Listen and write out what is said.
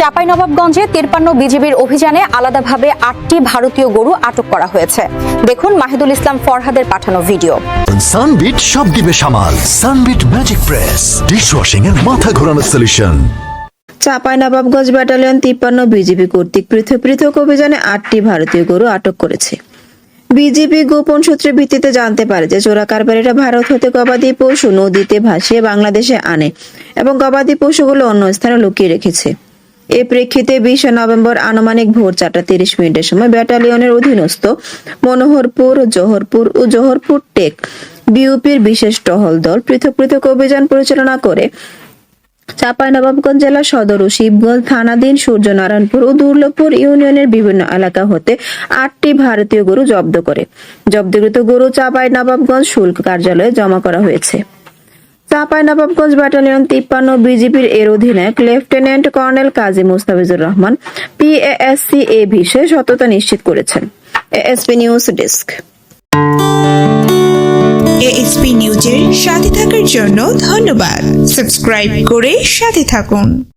চাঁপাইনবাবগঞ্জে 53 বিজিবির অভিযানে আলাদাভাবে 8টি ভারতীয় গরু আটক করা হয়েছে। দেখুন মাহিদুল ইসলাম ফরহাদের পাঠানো ভিডিও। সানবিট সব দিবে সামাল। সানবিট ম্যাজিক প্রেস ডিশওয়াশিং এর মাথা ঘোরানো সলিউশন। চাঁপাইনবাবগঞ্জ ব্যাটালিয়ন 53 বিজিবি কর্তৃক পৃথক পৃথক অভিযানে 8টি ভারতীয় গরু আটক করেছে। বিজিবি গোপন সূত্রের ভিত্তিতে জানতে পারে যে চোরা কারবারিরা ভারত হতে গবাদি পশু নদীতে ভাসিয়ে বাংলাদেশে আনে এবং গবাদি পশুগুলো অন্য স্থানে লুকিয়ে রেখেছে। এ প্রেক্ষিতে 20 নভেম্বর আনুমানিক ভোর 4:30 সময় ব্যাটালিয়নের অধীনস্থ মনোহরপুর, জোহরপুর ও জোহরপুর টেক বিউপির বিশেষ টহল দল পৃথক পৃথক অভিযান পরিচালনা করে চাঁপাইনবাবগঞ্জ জেলা সদর ও শিবগঞ্জ থানাধীন সূর্যনারায়ণপুর ও দুর্লভপুর ইউনিয়নের বিভিন্ন এলাকা হতে 8টি ভারতীয় গরু জব্দ করে। জব্দকৃত গরু চাঁপাইনবাবগঞ্জ শুল্ক কার্যালয়ে জমা করা হয়েছে। চাঁপাইনবাবগঞ্জ ব্যাটালিয়ন 53 বিজিবির এর অধিনায়ক লেফটেন্যান্ট কর্নেল কাজী মুস্তাফিজুর রহমান পিএএসসি এ বিষয়ে সততা নিশ্চিত করেছেন। ASP news desk. এএসপি নিউজের সাথে থাকার জন্য ধন্যবাদ। সাবস্ক্রাইব করে সাথে থাকুন।